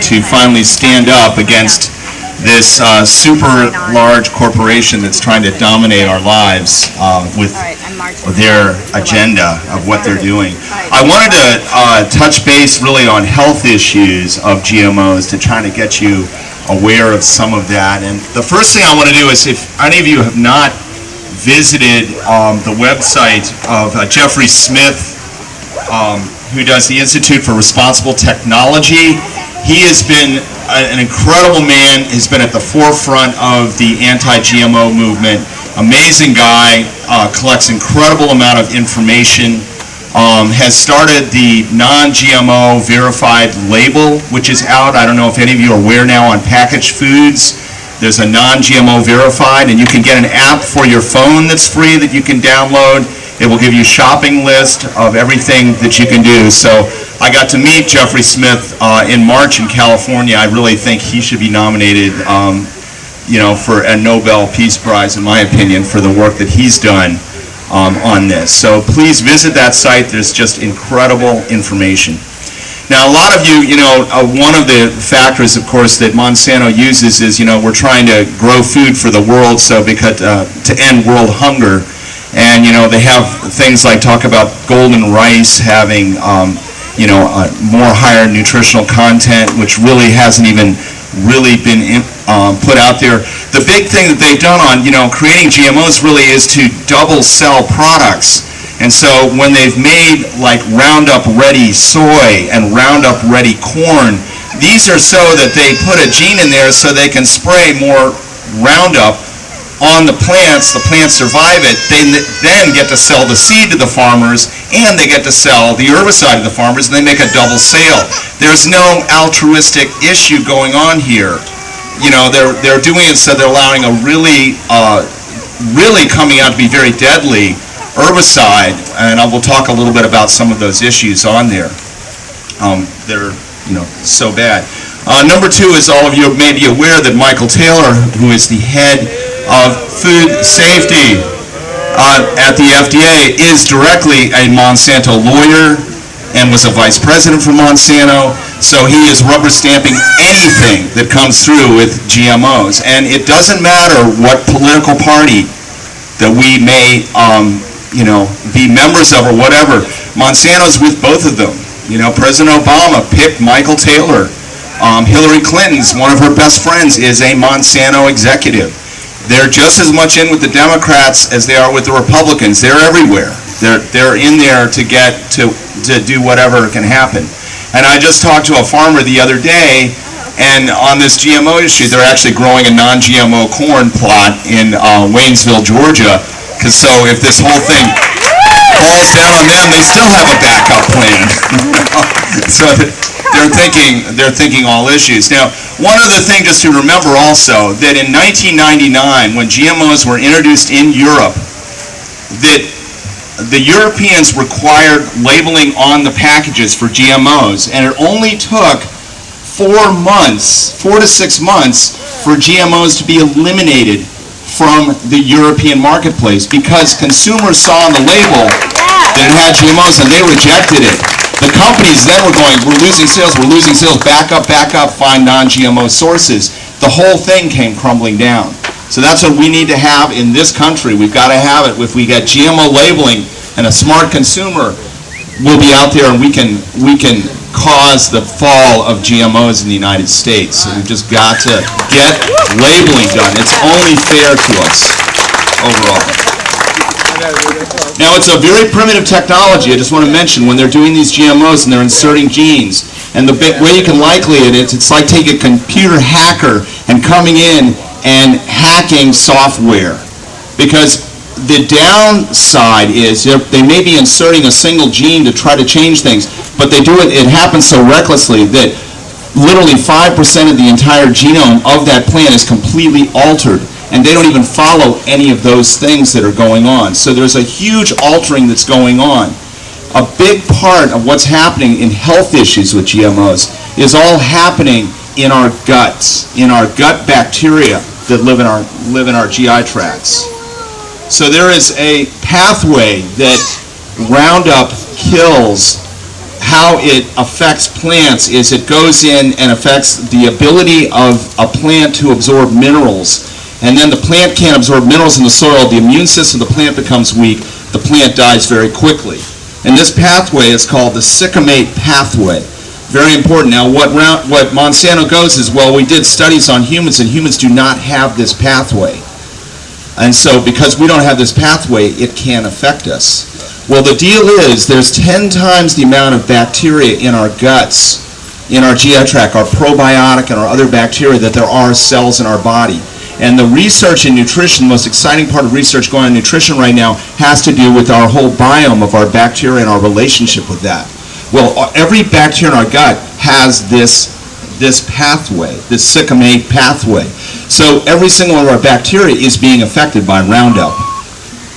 to finally stand up against this super large corporation that's trying to dominate our lives with their agenda of what they're doing. I wanted to touch base really on health issues of GMOs to try to get you aware of some of that. And the first thing I want to do is, if any of you have not visited the website of Jeffrey Smith, who does the Institute for Responsible Technology. He has been an incredible man. He's been at the forefront of the anti-GMO movement. Amazing guy, collects incredible amount of information, has started the non-GMO verified label, which is out. I don't know if any of you are aware now on packaged foods. There's a non-GMO verified, and you can get an app for your phone that's free that you can download. It will give you a shopping list of everything that you can do. So I got to meet Jeffrey Smith in March in California. I really think he should be nominated, for a Nobel Peace Prize, in my opinion, for the work that he's done on this. So please visit that site. There's just incredible information. Now, a lot of you, one of the factors, of course, that Monsanto uses is, we're trying to grow food for the world, so because to end world hunger. And, they have things like talk about golden rice having, more higher nutritional content, which really hasn't even really been put out there. The big thing that they've done on, creating GMOs really is to double sell products. And so when they've made like Roundup Ready soy and Roundup Ready corn, these are so that they put a gene in there so they can spray more Roundup on the plants survive it, they then get to sell the seed to the farmers, and they get to sell the herbicide to the farmers, and they make a double sale. There's no altruistic issue going on here. They're doing it so they're allowing a really coming out to be very deadly herbicide, and I will talk a little bit about some of those issues on there. They're so bad. Number two is, all of you may be aware that Michael Taylor, who is the head of food safety at the FDA, is directly a Monsanto lawyer and was a vice president for Monsanto. So he is rubber stamping anything that comes through with GMOs. And it doesn't matter what political party that we may be members of or whatever. Monsanto's with both of them. President Obama picked Michael Taylor. Hillary Clinton's, one of her best friends, is a Monsanto executive. They're just as much in with the Democrats as they are with the Republicans. They're everywhere. They're in there to get to do whatever can happen. And I just talked to a farmer the other day, and on this GMO issue, they're actually growing a non-GMO corn plot in Waynesville, Georgia. Because so if this whole thing falls down on them, they still have a backup plan. So they're thinking all issues. Now, one other thing just to remember also, that in 1999, when GMOs were introduced in Europe, that the Europeans required labeling on the packages for GMOs, and it only took 4 to 6 months for GMOs to be eliminated from the European marketplace, because consumers saw on the label that it had GMOs and they rejected it. The companies then were going, we're losing sales, back up, find non-GMO sources. The whole thing came crumbling down. So that's what we need to have in this country. We've got to have it. If we get GMO labeling, and a smart consumer will be out there, and we can cause the fall of GMOs in the United States. So we've just got to get labeling done. It's only fair to us overall. Now, it's a very primitive technology. I just want to mention, when they're doing these GMOs and they're inserting genes, and the way you can likely it is, it's like taking a computer hacker and coming in and hacking software. Because the downside is they may be inserting a single gene to try to change things, but they do it happens so recklessly that literally 5% of the entire genome of that plant is completely altered, and they don't even follow any of those things that are going on. So there's a huge altering that's going on. A big part of what's happening in health issues with GMOs is all happening in our guts, in our gut bacteria that live in our GI tracts. So there is a pathway that Roundup kills how it affects plants is it goes in and affects the ability of a plant to absorb minerals. And then the plant can't absorb minerals in the soil, the immune system of the plant becomes weak, the plant dies very quickly. And this pathway is called the cycamate pathway. Very important. Now what Monsanto goes is, well, we did studies on humans and humans do not have this pathway. And so because we don't have this pathway, it can't affect us. Well, the deal is there's 10 times the amount of bacteria in our guts, in our GI tract, our probiotic and our other bacteria, that there are cells in our body. And the research in nutrition, the most exciting part of research going on in nutrition right now, has to do with our whole biome of our bacteria and our relationship with that. Well, every bacteria in our gut has this pathway, this cycamate pathway. So every single one of our bacteria is being affected by Roundup.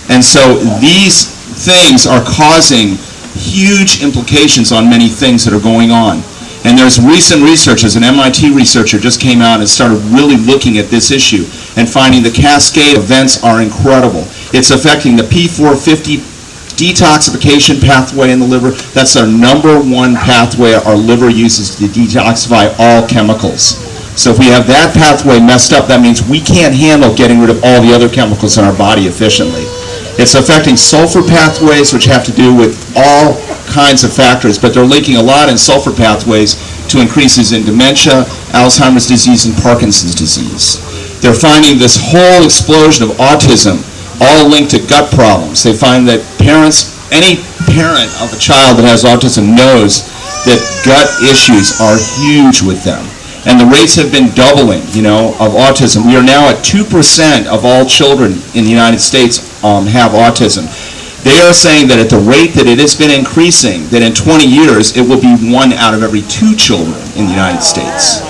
And so these things are causing huge implications on many things that are going on. And there's recent research, as an MIT researcher just came out and started really looking at this issue and finding the cascade events are incredible. It's affecting the P450 detoxification pathway in the liver. That's our number one pathway our liver uses to detoxify all chemicals. So if we have that pathway messed up, that means we can't handle getting rid of all the other chemicals in our body efficiently. It's affecting sulfur pathways, which have to do with all kinds of factors, but they're linking a lot in sulfur pathways to increases in dementia, Alzheimer's disease, and Parkinson's disease. They're finding this whole explosion of autism all linked to gut problems. They find that parents, any parent of a child that has autism knows that gut issues are huge with them. And the rates have been doubling, of autism. We are now at 2% of all children in the United States have autism. They are saying that at the rate that it has been increasing, that in 20 years it will be 1 out of every 2 children in the United States.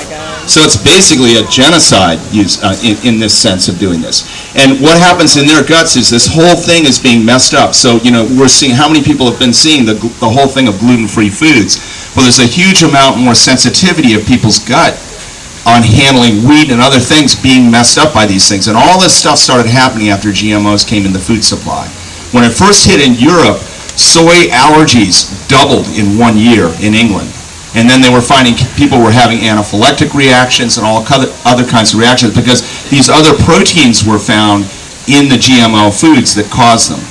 So it's basically a genocide in this sense of doing this. And what happens in their guts is this whole thing is being messed up. So, we're seeing, how many people have been seeing the whole thing of gluten-free foods? Well, there's a huge amount more sensitivity of people's gut on handling wheat and other things being messed up by these things. And all this stuff started happening after GMOs came in the food supply. When it first hit in Europe, soy allergies doubled in 1 year in England. And then they were finding people were having anaphylactic reactions and all other kinds of reactions because these other proteins were found in the GMO foods that caused them.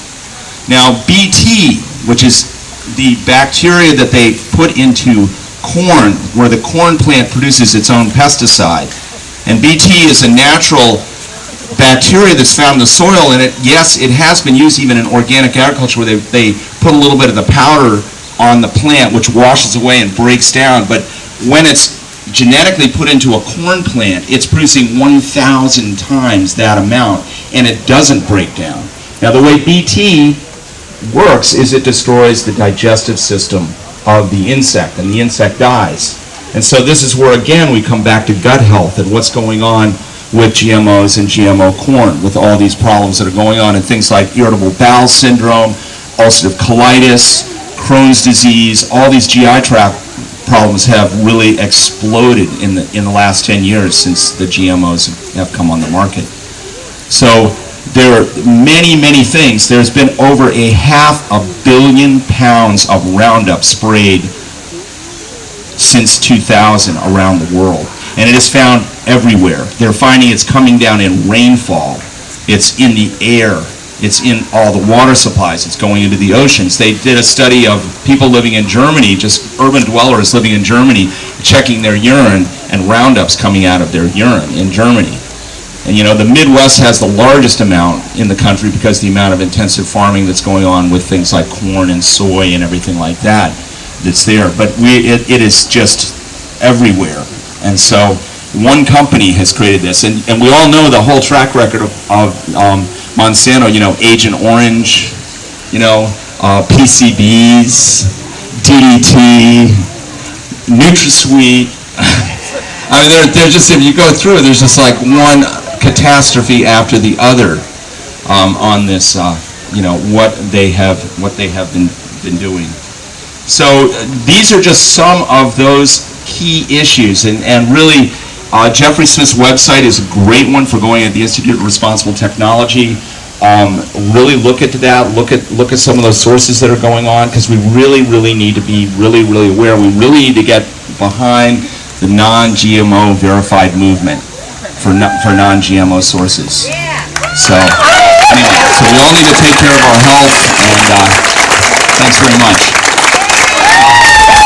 Now, BT, which is the bacteria that they put into corn, where the corn plant produces its own pesticide. And BT is a natural bacteria that's found in the soil, and yes, it has been used even in organic agriculture where they put a little bit of the powder on the plant which washes away and breaks down, but when it's genetically put into a corn plant, it's producing 1,000 times that amount, and it doesn't break down. Now, the way BT works is it destroys the digestive system of the insect, and the insect dies. And so this is where, again, we come back to gut health and what's going on with GMOs and GMO corn, with all these problems that are going on, and things like irritable bowel syndrome, ulcerative colitis, Crohn's disease. All these GI tract problems have really exploded in the last 10 years since the GMOs have come on the market. So there are many, many things. There's been over 500 million pounds of Roundup sprayed since 2000 around the world. And it is found everywhere. They're finding it's coming down in rainfall. It's in the air. It's in all the water supplies. It's going into the oceans. They did a study of people living in Germany, just urban dwellers living in Germany, checking their urine, and Roundup's coming out of their urine in Germany. And the Midwest has the largest amount in the country because of the amount of intensive farming that's going on with things like corn and soy and everything like that that's there. But it is just everywhere. And so one company has created this. And we all know the whole track record of Monsanto, Agent Orange, PCBs, DDT, NutraSweet. I mean, they're just, if you go through it, there's just like one catastrophe after the other on this, what they have been doing. So these are just some of those key issues, and really, Jeffrey Smith's website is a great one for going at the Institute of Responsible Technology. really look at that, look at some of those sources that are going on, because we really need to be really aware. We really need to get behind the non-GMO verified movement for non-GMO sources. So anyway, so we all need to take care of our health, and thanks very much.